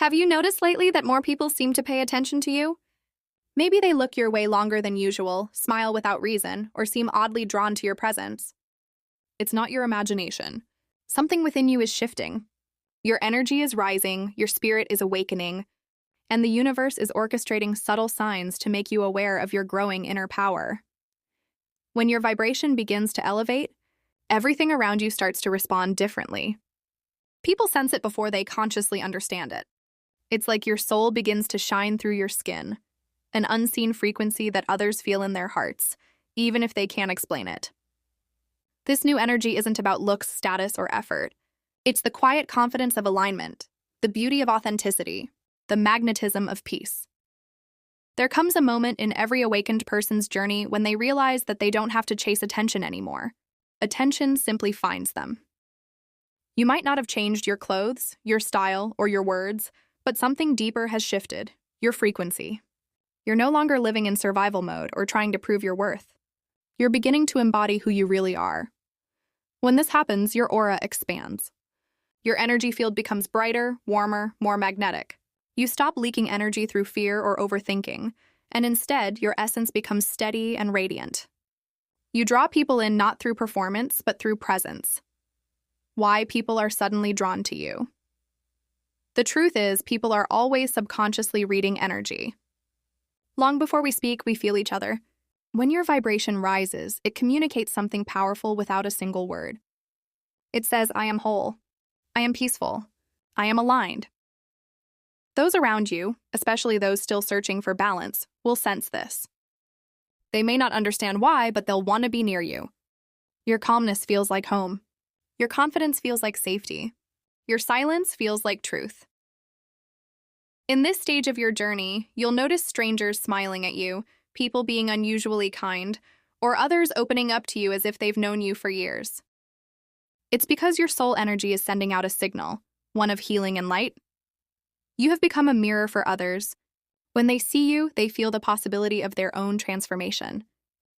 Have you noticed lately that more people seem to pay attention to you? Maybe they look your way longer than usual, smile without reason, or seem oddly drawn to your presence. It's not your imagination. Something within you is shifting. Your energy is rising, your spirit is awakening, and the universe is orchestrating subtle signs to make you aware of your growing inner power. When your vibration begins to elevate, everything around you starts to respond differently. People sense it before they consciously understand it. It's like your soul begins to shine through your skin, an unseen frequency that others feel in their hearts, even if they can't explain it. This new energy isn't about looks, status, or effort. It's the quiet confidence of alignment, the beauty of authenticity, the magnetism of peace. There comes a moment in every awakened person's journey when they realize that they don't have to chase attention anymore. Attention simply finds them. You might not have changed your clothes, your style, or your words, but something deeper has shifted, your frequency. You're no longer living in survival mode or trying to prove your worth. You're beginning to embody who you really are. When this happens, your aura expands. Your energy field becomes brighter, warmer, more magnetic. You stop leaking energy through fear or overthinking, and instead, your essence becomes steady and radiant. You draw people in not through performance, but through presence. Why people are suddenly drawn to you. The truth is, people are always subconsciously reading energy. Long before we speak, we feel each other. When your vibration rises, it communicates something powerful without a single word. It says, I am whole. I am peaceful. I am aligned. Those around you, especially those still searching for balance, will sense this. They may not understand why, but they'll want to be near you. Your calmness feels like home. Your confidence feels like safety. Your silence feels like truth. In this stage of your journey, you'll notice strangers smiling at you, people being unusually kind, or others opening up to you as if they've known you for years. It's because your soul energy is sending out a signal, one of healing and light. You have become a mirror for others. When they see you, they feel the possibility of their own transformation.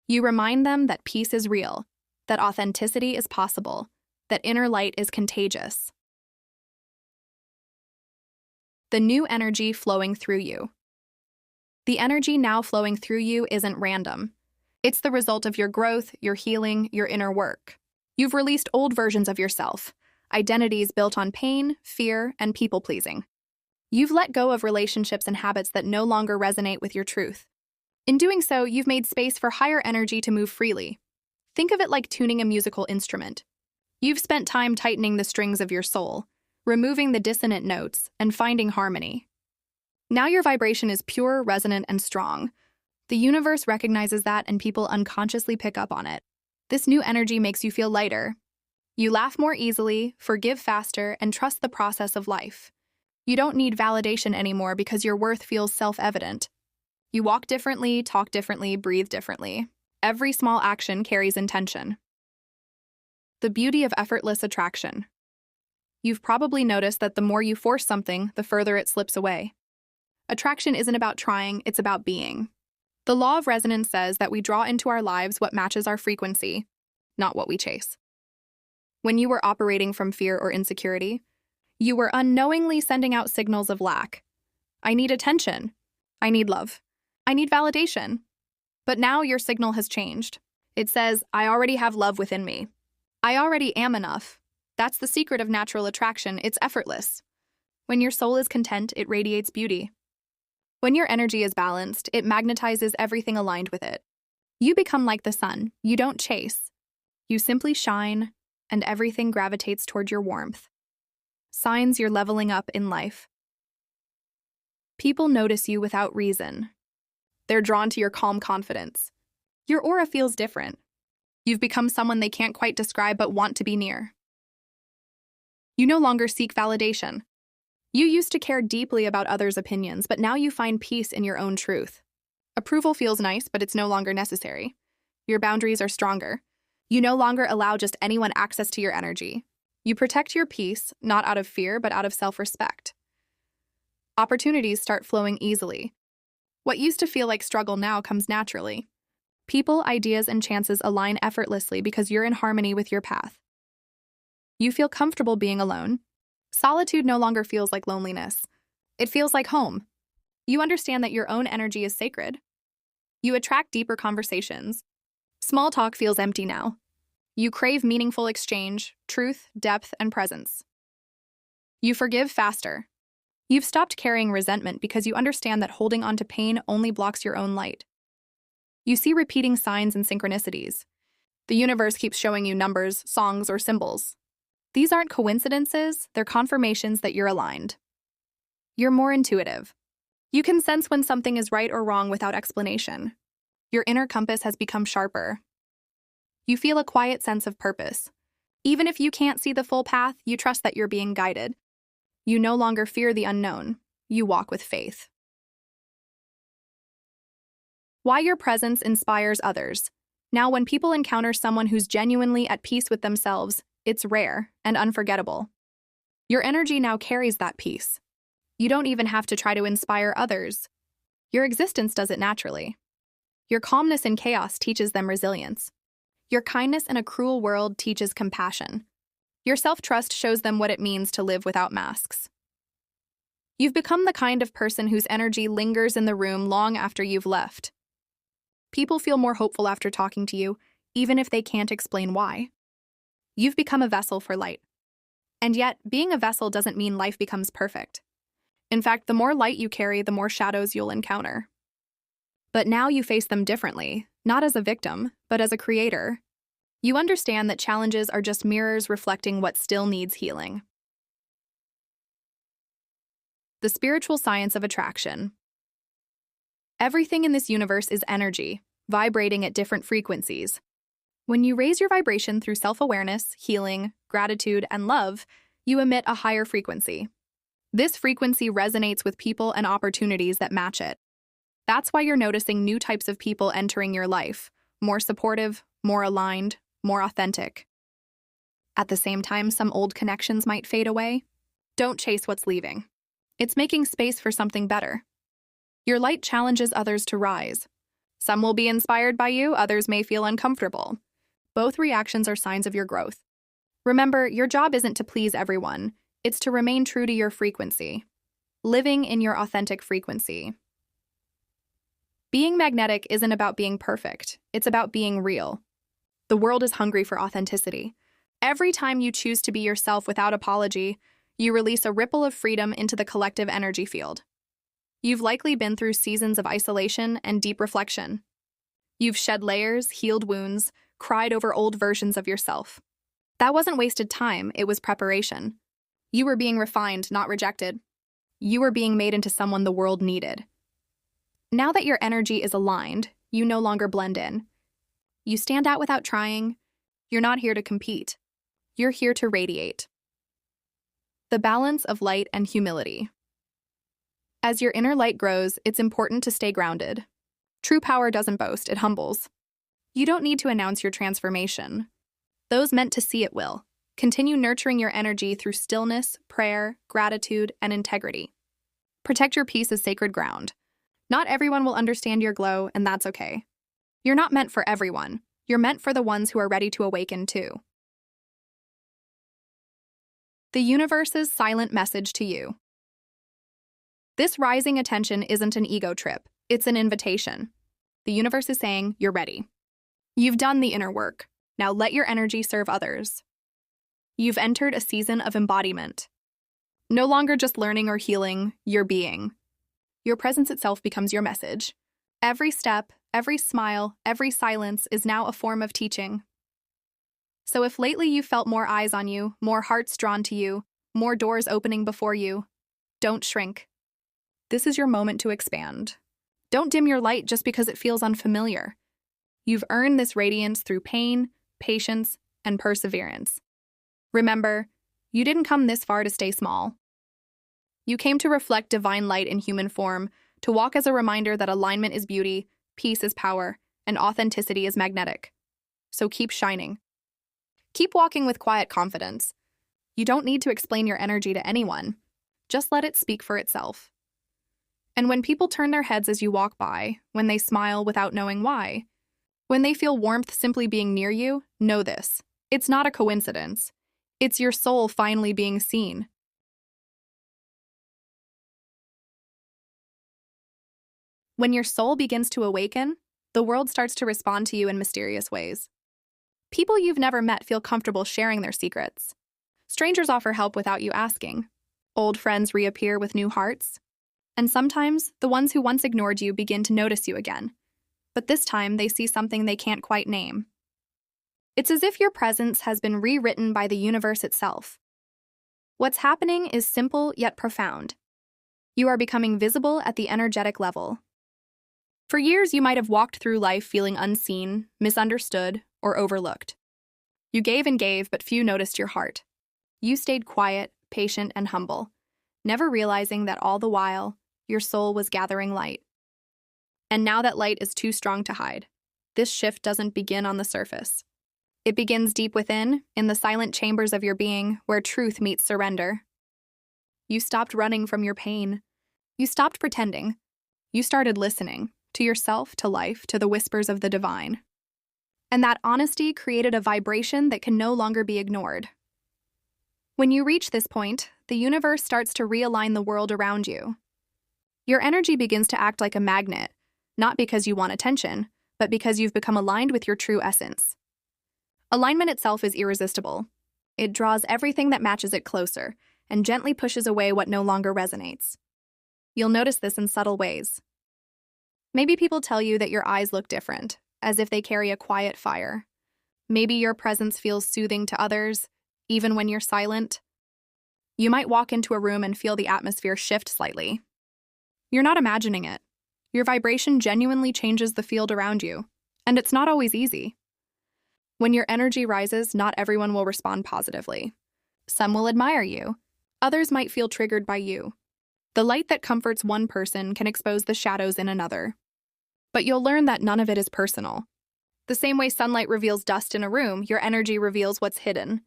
You remind them that peace is real, that authenticity is possible, that inner light is contagious. The new energy flowing through you. The energy now flowing through you isn't random. It's the result of your growth, your healing, your inner work. You've released old versions of yourself, identities built on pain, fear, and people-pleasing. You've let go of relationships and habits that no longer resonate with your truth. In doing so, you've made space for higher energy to move freely. Think of it like tuning a musical instrument. You've spent time tightening the strings of your soul, removing the dissonant notes, and finding harmony. Now your vibration is pure, resonant, and strong. The universe recognizes that, and people unconsciously pick up on it. This new energy makes you feel lighter. You laugh more easily, forgive faster, and trust the process of life. You don't need validation anymore because your worth feels self-evident. You walk differently, talk differently, breathe differently. Every small action carries intention. The beauty of effortless attraction. You've probably noticed that the more you force something, the further it slips away. Attraction isn't about trying, it's about being. The law of resonance says that we draw into our lives what matches our frequency, not what we chase. When you were operating from fear or insecurity, you were unknowingly sending out signals of lack. I need attention. I need love. I need validation. But now your signal has changed. It says, I already have love within me. I already am enough. That's the secret of natural attraction. It's effortless. When your soul is content, it radiates beauty. When your energy is balanced, it magnetizes everything aligned with it. You become like the sun. You don't chase. You simply shine, and everything gravitates toward your warmth. Signs you're leveling up in life. People notice you without reason. They're drawn to your calm confidence. Your aura feels different. You've become someone they can't quite describe but want to be near. You no longer seek validation. You used to care deeply about others' opinions, but now you find peace in your own truth. Approval feels nice, but it's no longer necessary. Your boundaries are stronger. You no longer allow just anyone access to your energy. You protect your peace, not out of fear, but out of self-respect. Opportunities start flowing easily. What used to feel like struggle now comes naturally. People, ideas, and chances align effortlessly because you're in harmony with your path. You feel comfortable being alone. Solitude no longer feels like loneliness. It feels like home. You understand that your own energy is sacred. You attract deeper conversations. Small talk feels empty now. You crave meaningful exchange, truth, depth, and presence. You forgive faster. You've stopped carrying resentment because you understand that holding on to pain only blocks your own light. You see repeating signs and synchronicities. The universe keeps showing you numbers, songs, or symbols. These aren't coincidences, they're confirmations that you're aligned. You're more intuitive. You can sense when something is right or wrong without explanation. Your inner compass has become sharper. You feel a quiet sense of purpose. Even if you can't see the full path, you trust that you're being guided. You no longer fear the unknown. You walk with faith. Why your presence inspires others. Now, when people encounter someone who's genuinely at peace with themselves, it's rare and unforgettable. Your energy now carries that peace. You don't even have to try to inspire others. Your existence does it naturally. Your calmness in chaos teaches them resilience. Your kindness in a cruel world teaches compassion. Your self-trust shows them what it means to live without masks. You've become the kind of person whose energy lingers in the room long after you've left. People feel more hopeful after talking to you, even if they can't explain why. You've become a vessel for light. And yet, being a vessel doesn't mean life becomes perfect. In fact, the more light you carry, the more shadows you'll encounter. But now you face them differently, not as a victim, but as a creator. You understand that challenges are just mirrors reflecting what still needs healing. The spiritual science of attraction. Everything in this universe is energy, vibrating at different frequencies. When you raise your vibration through self-awareness, healing, gratitude, and love, you emit a higher frequency. This frequency resonates with people and opportunities that match it. That's why you're noticing new types of people entering your life, more supportive, more aligned, more authentic. At the same time, some old connections might fade away. Don't chase what's leaving. It's making space for something better. Your light challenges others to rise. Some will be inspired by you, others may feel uncomfortable. Both reactions are signs of your growth. Remember, your job isn't to please everyone. It's to remain true to your frequency. Living in your authentic frequency. Being magnetic isn't about being perfect. It's about being real. The world is hungry for authenticity. Every time you choose to be yourself without apology, you release a ripple of freedom into the collective energy field. You've likely been through seasons of isolation and deep reflection. You've shed layers, healed wounds, cried over old versions of yourself. That wasn't wasted time, it was preparation. You were being refined, not rejected. You were being made into someone the world needed. Now that your energy is aligned, you no longer blend in. You stand out without trying. You're not here to compete. You're here to radiate. The balance of light and humility. As your inner light grows, it's important to stay grounded. True power doesn't boast, it humbles. You don't need to announce your transformation. Those meant to see it will. Continue nurturing your energy through stillness, prayer, gratitude, and integrity. Protect your peace as sacred ground. Not everyone will understand your glow, and that's okay. You're not meant for everyone. You're meant for the ones who are ready to awaken too. The universe's silent message to you. This rising attention isn't an ego trip, it's an invitation. The universe is saying, you're ready. You've done the inner work. Now let your energy serve others. You've entered a season of embodiment. No longer just learning or healing, you're being. Your presence itself becomes your message. Every step, every smile, every silence is now a form of teaching. So if lately you felt more eyes on you, more hearts drawn to you, more doors opening before you, don't shrink. This is your moment to expand. Don't dim your light just because it feels unfamiliar. You've earned this radiance through pain, patience, and perseverance. Remember, you didn't come this far to stay small. You came to reflect divine light in human form, to walk as a reminder that alignment is beauty, peace is power, and authenticity is magnetic. So keep shining. Keep walking with quiet confidence. You don't need to explain your energy to anyone. Just let it speak for itself. And when people turn their heads as you walk by, when they smile without knowing why, when they feel warmth simply being near you, know this. It's not a coincidence. It's your soul finally being seen. When your soul begins to awaken, the world starts to respond to you in mysterious ways. People you've never met feel comfortable sharing their secrets. Strangers offer help without you asking. Old friends reappear with new hearts. And sometimes, the ones who once ignored you begin to notice you again. But this time, they see something they can't quite name. It's as if your presence has been rewritten by the universe itself. What's happening is simple yet profound. You are becoming visible at the energetic level. For years, you might have walked through life feeling unseen, misunderstood, or overlooked. You gave and gave, but few noticed your heart. You stayed quiet, patient, and humble, never realizing that all the while, your soul was gathering light. And now that light is too strong to hide, this shift doesn't begin on the surface. It begins deep within, in the silent chambers of your being, where truth meets surrender. You stopped running from your pain. You stopped pretending. You started listening, to yourself, to life, to the whispers of the divine. And that honesty created a vibration that can no longer be ignored. When you reach this point, the universe starts to realign the world around you. Your energy begins to act like a magnet, not because you want attention, but because you've become aligned with your true essence. Alignment itself is irresistible. It draws everything that matches it closer and gently pushes away what no longer resonates. You'll notice this in subtle ways. Maybe people tell you that your eyes look different, as if they carry a quiet fire. Maybe your presence feels soothing to others, even when you're silent. You might walk into a room and feel the atmosphere shift slightly. You're not imagining it. Your vibration genuinely changes the field around you, and it's not always easy. When your energy rises, not everyone will respond positively. Some will admire you. Others might feel triggered by you. The light that comforts one person can expose the shadows in another. But you'll learn that none of it is personal. The same way sunlight reveals dust in a room, your energy reveals what's hidden.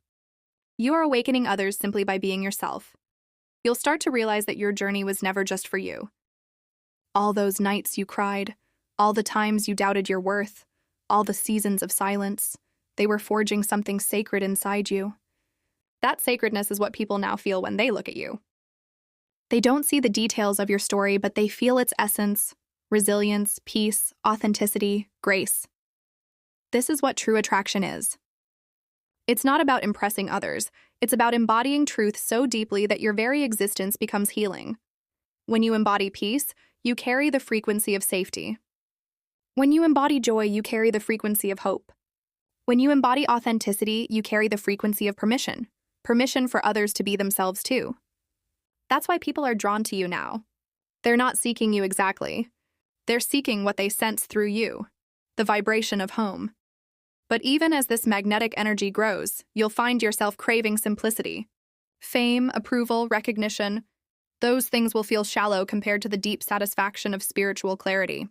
You are awakening others simply by being yourself. You'll start to realize that your journey was never just for you. All those nights you cried, all the times you doubted your worth, all the seasons of silence, they were forging something sacred inside you. That sacredness is what people now feel when they look at you. They don't see the details of your story, but they feel its essence, resilience, peace, authenticity, grace. This is what true attraction is. It's not about impressing others. It's about embodying truth so deeply that your very existence becomes healing. When you embody peace, you carry the frequency of safety. When you embody joy, you carry the frequency of hope. When you embody authenticity, you carry the frequency of permission. Permission for others to be themselves too. That's why people are drawn to you now. They're not seeking you exactly. They're seeking what they sense through you, the vibration of home. But even as this magnetic energy grows, you'll find yourself craving simplicity. Fame, approval, recognition, those things will feel shallow compared to the deep satisfaction of spiritual clarity.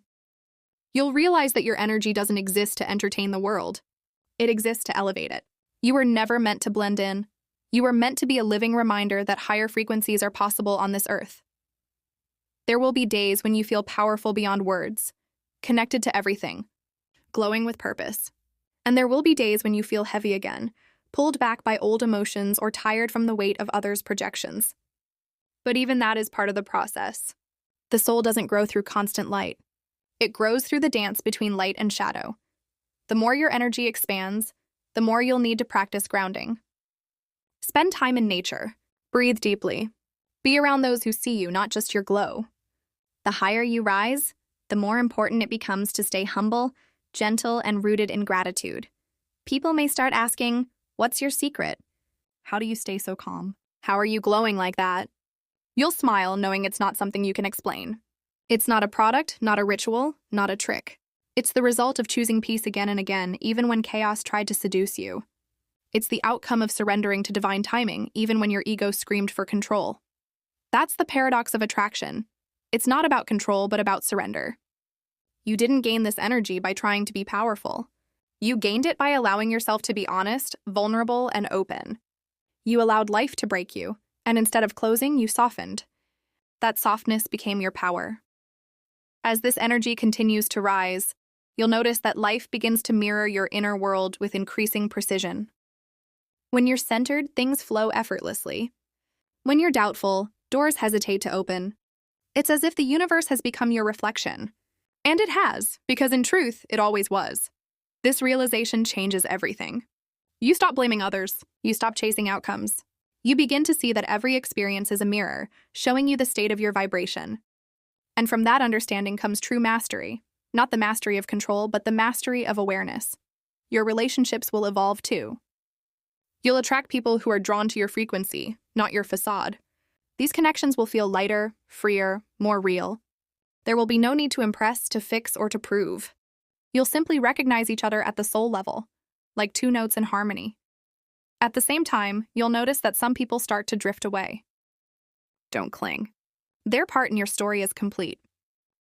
You'll realize that your energy doesn't exist to entertain the world. It exists to elevate it. You were never meant to blend in. You were meant to be a living reminder that higher frequencies are possible on this earth. There will be days when you feel powerful beyond words, connected to everything, glowing with purpose. And there will be days when you feel heavy again, pulled back by old emotions or tired from the weight of others' projections. But even that is part of the process. The soul doesn't grow through constant light. It grows through the dance between light and shadow. The more your energy expands, the more you'll need to practice grounding. Spend time in nature. Breathe deeply. Be around those who see you, not just your glow. The higher you rise, the more important it becomes to stay humble, gentle, and rooted in gratitude. People may start asking, "What's your secret? How do you stay so calm? How are you glowing like that?" You'll smile knowing it's not something you can explain. It's not a product, not a ritual, not a trick. It's the result of choosing peace again and again, even when chaos tried to seduce you. It's the outcome of surrendering to divine timing, even when your ego screamed for control. That's the paradox of attraction. It's not about control, but about surrender. You didn't gain this energy by trying to be powerful. You gained it by allowing yourself to be honest, vulnerable, and open. You allowed life to break you, and instead of closing, you softened. That softness became your power. As this energy continues to rise, you'll notice that life begins to mirror your inner world with increasing precision. When you're centered, things flow effortlessly. When you're doubtful, doors hesitate to open. It's as if the universe has become your reflection, And it has, because in truth, it always was. This realization changes everything. You stop blaming others. You stop chasing outcomes. You begin to see that every experience is a mirror, showing you the state of your vibration. And from that understanding comes true mastery. Not the mastery of control, but the mastery of awareness. Your relationships will evolve too. You'll attract people who are drawn to your frequency, not your facade. These connections will feel lighter, freer, more real. There will be no need to impress, to fix, or to prove. You'll simply recognize each other at the soul level, like two notes in harmony. At the same time, you'll notice that some people start to drift away. Don't cling. Their part in your story is complete.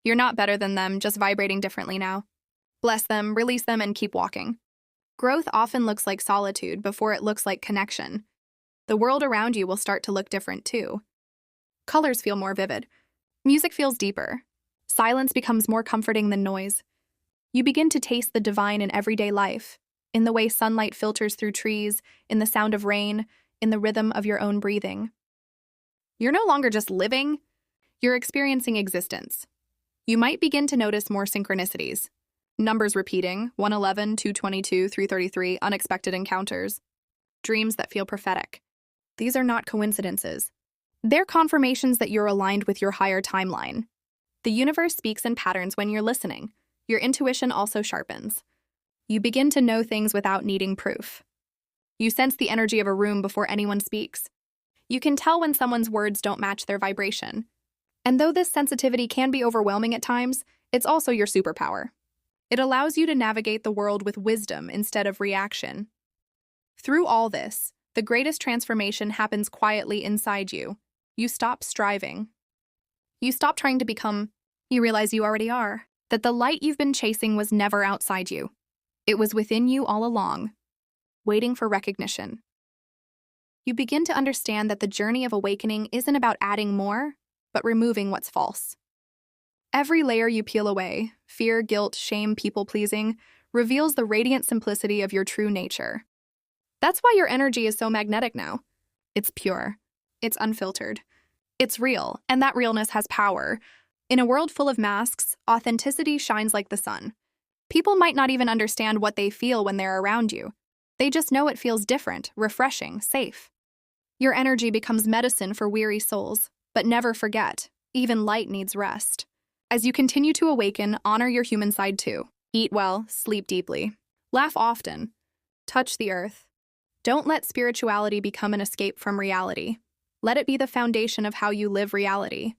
You're not better than them, just vibrating differently now. Bless them, release them, and keep walking. Growth often looks like solitude before it looks like connection. The world around you will start to look different too. Colors feel more vivid. Music feels deeper. Silence becomes more comforting than noise. You begin to taste the divine in everyday life, in the way sunlight filters through trees, in the sound of rain, in the rhythm of your own breathing. You're no longer just living, you're experiencing existence. You might begin to notice more synchronicities. Numbers repeating, 111, 222, 333, unexpected encounters. Dreams that feel prophetic. These are not coincidences. They're confirmations that you're aligned with your higher timeline. The universe speaks in patterns when you're listening. Your intuition also sharpens. You begin to know things without needing proof. You sense the energy of a room before anyone speaks. You can tell when someone's words don't match their vibration. And though this sensitivity can be overwhelming at times, it's also your superpower. It allows you to navigate the world with wisdom instead of reaction. Through all this, the greatest transformation happens quietly inside you. You stop striving. You stop trying to become. You realize you already are. That the light you've been chasing was never outside you. It was within you all along, waiting for recognition. You begin to understand that the journey of awakening isn't about adding more, but removing what's false. Every layer you peel away, fear, guilt, shame, people-pleasing, reveals the radiant simplicity of your true nature. That's why your energy is so magnetic now. It's pure. It's unfiltered. It's real, and that realness has power. In a world full of masks, authenticity shines like the sun. People might not even understand what they feel when they're around you. They just know it feels different, refreshing, safe. Your energy becomes medicine for weary souls, but never forget, even light needs rest. As you continue to awaken, honor your human side too. Eat well, sleep deeply. Laugh often. Touch the earth. Don't let spirituality become an escape from reality. Let it be the foundation of how you live reality.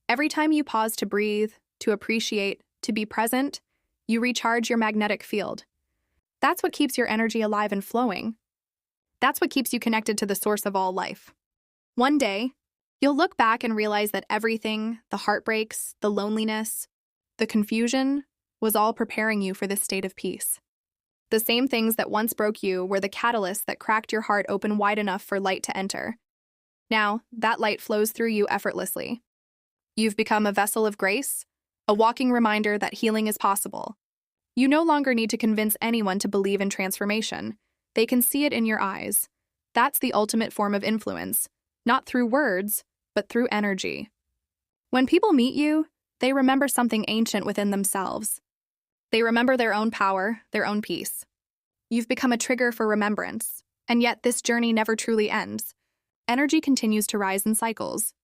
Every time you pause to breathe, to appreciate, to be present, you recharge your magnetic field. That's what keeps your energy alive and flowing. That's what keeps you connected to the source of all life. One day, you'll look back and realize that everything, the heartbreaks, the loneliness, the confusion, was all preparing you for this state of peace. The same things that once broke you were the catalysts that cracked your heart open wide enough for light to enter. Now, that light flows through you effortlessly. You've become a vessel of grace, a walking reminder that healing is possible. You no longer need to convince anyone to believe in transformation. They can see it in your eyes. That's the ultimate form of influence, not through words, but through energy. When people meet you, they remember something ancient within themselves. They remember their own power, their own peace. You've become a trigger for remembrance, and yet this journey never truly ends. Energy continues to rise in cycles.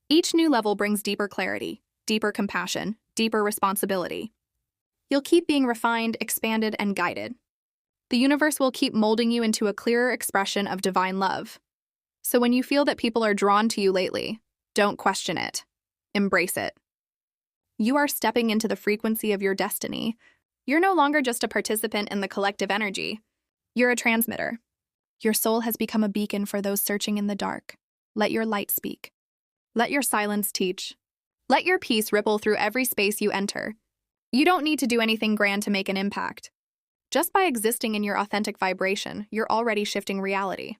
Each new level brings deeper clarity, deeper compassion, deeper responsibility. You'll keep being refined, expanded, and guided. The universe will keep molding you into a clearer expression of divine love. So when you feel that people are drawn to you lately, don't question it. Embrace it. You are stepping into the frequency of your destiny. You're no longer just a participant in the collective energy. You're a transmitter. Your soul has become a beacon for those searching in the dark. Let your light speak. Let your silence teach. Let your peace ripple through every space you enter. You don't need to do anything grand to make an impact. Just by existing in your authentic vibration, you're already shifting reality.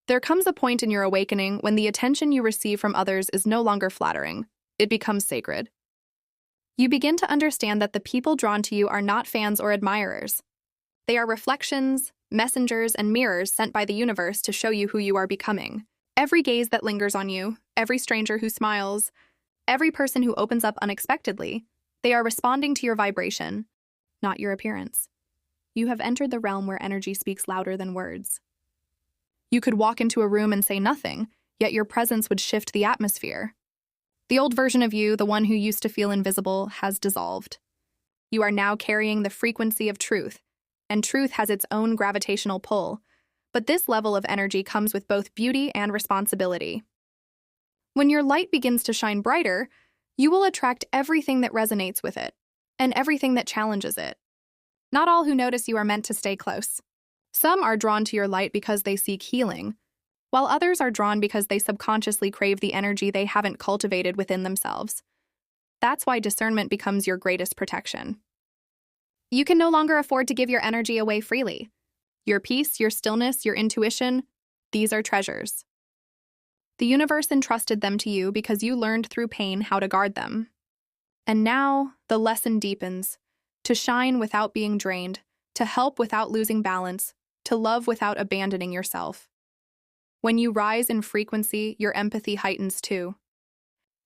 There comes a point in your awakening when the attention you receive from others is no longer flattering. It becomes sacred. You begin to understand that the people drawn to you are not fans or admirers. They are reflections, messengers, and mirrors sent by the universe to show you who you are becoming. Every gaze that lingers on you, every stranger who smiles, every person who opens up unexpectedly, they are responding to your vibration, not your appearance. You have entered the realm where energy speaks louder than words. You could walk into a room and say nothing, yet your presence would shift the atmosphere. The old version of you, the one who used to feel invisible, has dissolved. You are now carrying the frequency of truth, and truth has its own gravitational pull. But this level of energy comes with both beauty and responsibility. When your light begins to shine brighter, you will attract everything that resonates with it, and everything that challenges it. Not all who notice you are meant to stay close. Some are drawn to your light because they seek healing, while others are drawn because they subconsciously crave the energy they haven't cultivated within themselves. That's why discernment becomes your greatest protection. You can no longer afford to give your energy away freely. Your peace, your stillness, your intuition, these are treasures. The universe entrusted them to you because you learned through pain how to guard them. And now, the lesson deepens. To shine without being drained, to help without losing balance, to love without abandoning yourself. When you rise in frequency, your empathy heightens too.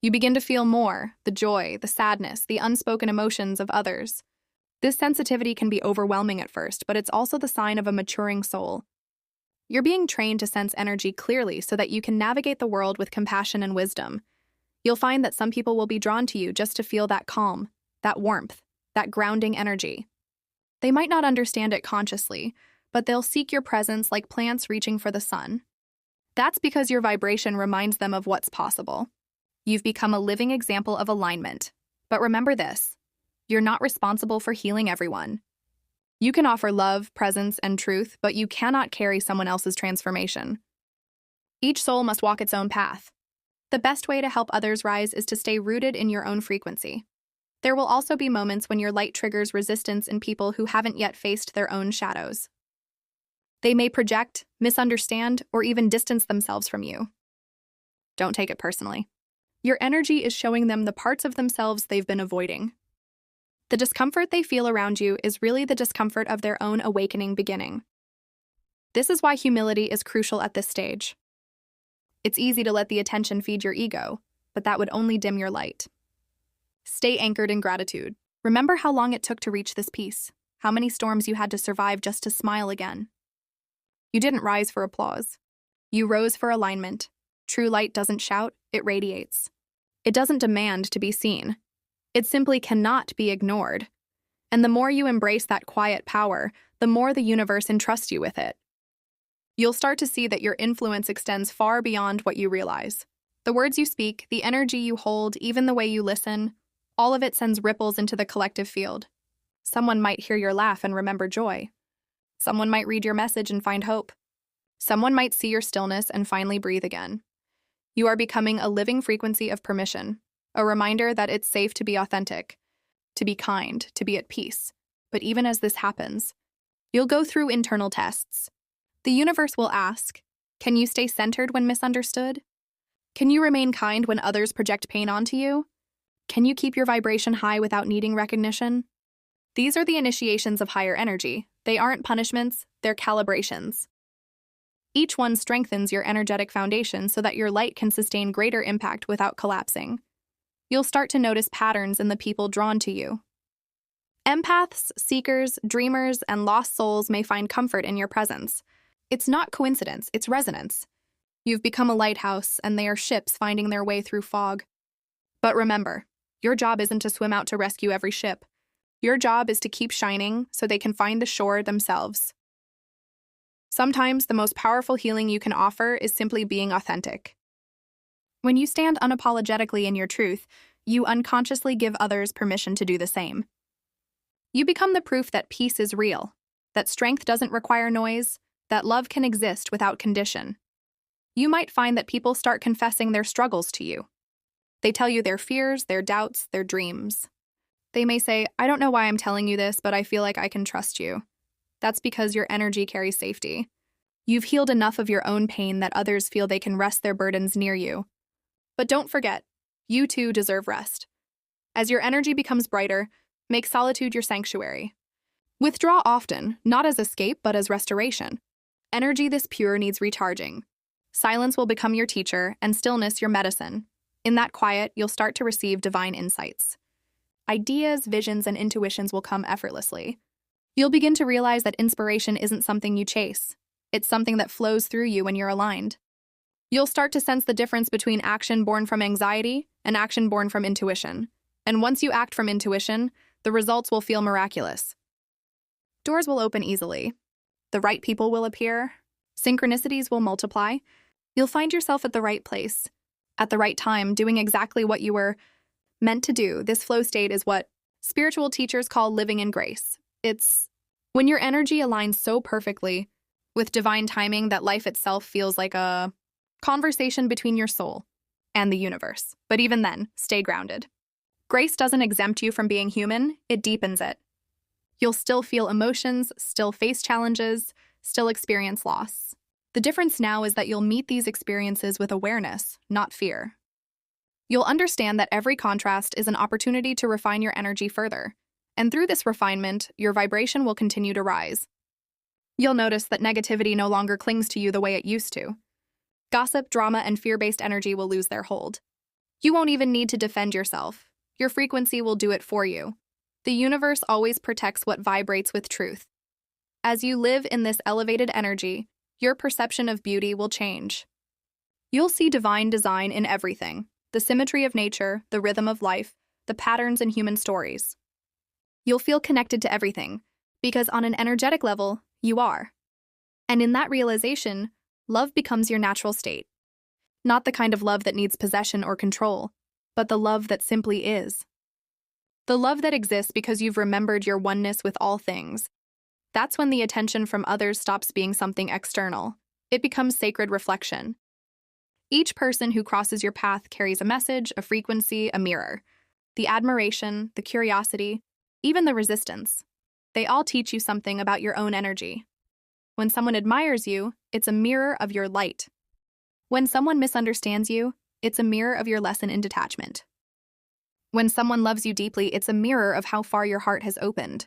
You begin to feel more, the joy, the sadness, the unspoken emotions of others. This sensitivity can be overwhelming at first, but it's also the sign of a maturing soul. You're being trained to sense energy clearly so that you can navigate the world with compassion and wisdom. You'll find that some people will be drawn to you just to feel that calm, that warmth, that grounding energy. They might not understand it consciously, but they'll seek your presence like plants reaching for the sun. That's because your vibration reminds them of what's possible. You've become a living example of alignment. But remember this, you're not responsible for healing everyone. You can offer love, presence, and truth, but you cannot carry someone else's transformation. Each soul must walk its own path. The best way to help others rise is to stay rooted in your own frequency. There will also be moments when your light triggers resistance in people who haven't yet faced their own shadows. They may project, misunderstand, or even distance themselves from you. Don't take it personally. Your energy is showing them the parts of themselves they've been avoiding. The discomfort they feel around you is really the discomfort of their own awakening beginning. This is why humility is crucial at this stage. It's easy to let the attention feed your ego, but that would only dim your light. Stay anchored in gratitude. Remember how long it took to reach this peace, how many storms you had to survive just to smile again. You didn't rise for applause. You rose for alignment. True light doesn't shout, it radiates. It doesn't demand to be seen. It simply cannot be ignored. And the more you embrace that quiet power, the more the universe entrusts you with it. You'll start to see that your influence extends far beyond what you realize. The words you speak, the energy you hold, even the way you listen, all of it sends ripples into the collective field. Someone might hear your laugh and remember joy. Someone might read your message and find hope. Someone might see your stillness and finally breathe again. You are becoming a living frequency of permission, a reminder that it's safe to be authentic, to be kind, to be at peace. But even as this happens, you'll go through internal tests. The universe will ask, can you stay centered when misunderstood? Can you remain kind when others project pain onto you? Can you keep your vibration high without needing recognition? These are the initiations of higher energy. They aren't punishments, they're calibrations. Each one strengthens your energetic foundation so that your light can sustain greater impact without collapsing. You'll start to notice patterns in the people drawn to you. Empaths, seekers, dreamers, and lost souls may find comfort in your presence. It's not coincidence, it's resonance. You've become a lighthouse, and they are ships finding their way through fog. But remember, your job isn't to swim out to rescue every ship. Your job is to keep shining so they can find the shore themselves. Sometimes the most powerful healing you can offer is simply being authentic. When you stand unapologetically in your truth, you unconsciously give others permission to do the same. You become the proof that peace is real, that strength doesn't require noise, that love can exist without condition. You might find that people start confessing their struggles to you. They tell you their fears, their doubts, their dreams. They may say, I don't know why I'm telling you this, but I feel like I can trust you. That's because your energy carries safety. You've healed enough of your own pain that others feel they can rest their burdens near you. But don't forget, you too deserve rest. As your energy becomes brighter, make solitude your sanctuary. Withdraw often, not as escape, but as restoration. Energy this pure needs recharging. Silence will become your teacher, and stillness your medicine. In that quiet, you'll start to receive divine insights. Ideas, visions, and intuitions will come effortlessly. You'll begin to realize that inspiration isn't something you chase. It's something that flows through you when you're aligned. You'll start to sense the difference between action born from anxiety and action born from intuition. And once you act from intuition, the results will feel miraculous. Doors will open easily. The right people will appear. Synchronicities will multiply. You'll find yourself at the right place, at the right time, doing exactly what you were meant to do. This flow state is what spiritual teachers call living in grace. It's when your energy aligns so perfectly with divine timing that life itself feels like a conversation between your soul and the universe. But even then, stay grounded. Grace doesn't exempt you from being human, it deepens it. You'll still feel emotions, still face challenges, still experience loss. The difference now is that you'll meet these experiences with awareness, not fear. You'll understand that every contrast is an opportunity to refine your energy further, and through this refinement, your vibration will continue to rise. You'll notice that negativity no longer clings to you the way it used to. Gossip, drama, and fear-based energy will lose their hold. You won't even need to defend yourself. Your frequency will do it for you. The universe always protects what vibrates with truth. As you live in this elevated energy, your perception of beauty will change. You'll see divine design in everything, the symmetry of nature, the rhythm of life, the patterns in human stories. You'll feel connected to everything, because on an energetic level, you are. And in that realization, love becomes your natural state. Not the kind of love that needs possession or control, but the love that simply is. The love that exists because you've remembered your oneness with all things. That's when the attention from others stops being something external. It becomes sacred reflection. Each person who crosses your path carries a message, a frequency, a mirror. The admiration, the curiosity, even the resistance. They all teach you something about your own energy. When someone admires you, it's a mirror of your light. When someone misunderstands you, it's a mirror of your lesson in detachment. When someone loves you deeply, it's a mirror of how far your heart has opened.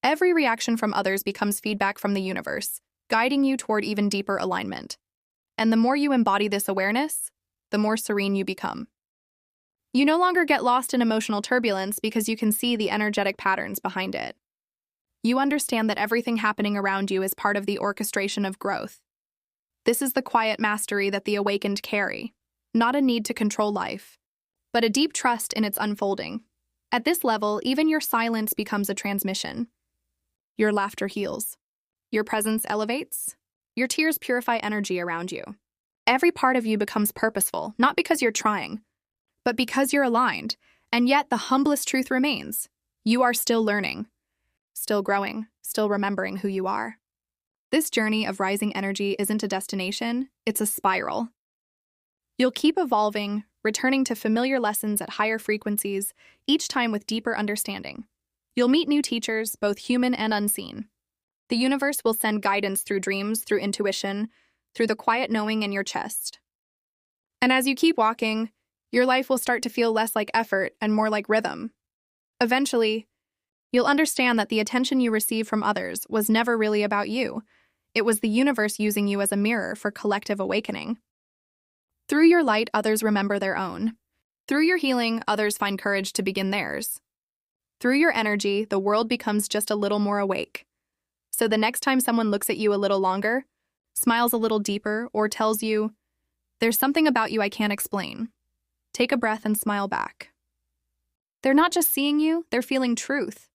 Every reaction from others becomes feedback from the universe, guiding you toward even deeper alignment. And the more you embody this awareness, the more serene you become. You no longer get lost in emotional turbulence because you can see the energetic patterns behind it. You understand that everything happening around you is part of the orchestration of growth. This is the quiet mastery that the awakened carry, not a need to control life, but a deep trust in its unfolding. At this level, even your silence becomes a transmission. Your laughter heals. Your presence elevates. Your tears purify energy around you. Every part of you becomes purposeful, not because you're trying, but because you're aligned. And yet the humblest truth remains. You are still learning, still growing, still remembering who you are. This journey of rising energy isn't a destination, it's a spiral. You'll keep evolving, returning to familiar lessons at higher frequencies, each time with deeper understanding. You'll meet new teachers, both human and unseen. The universe will send guidance through dreams, through intuition, through the quiet knowing in your chest. And as you keep walking, your life will start to feel less like effort and more like rhythm. Eventually, you'll understand that the attention you receive from others was never really about you. It was the universe using you as a mirror for collective awakening. Through your light, others remember their own. Through your healing, others find courage to begin theirs. Through your energy, the world becomes just a little more awake. So the next time someone looks at you a little longer, smiles a little deeper, or tells you, "There's something about you I can't explain," take a breath and smile back. They're not just seeing you, they're feeling truth.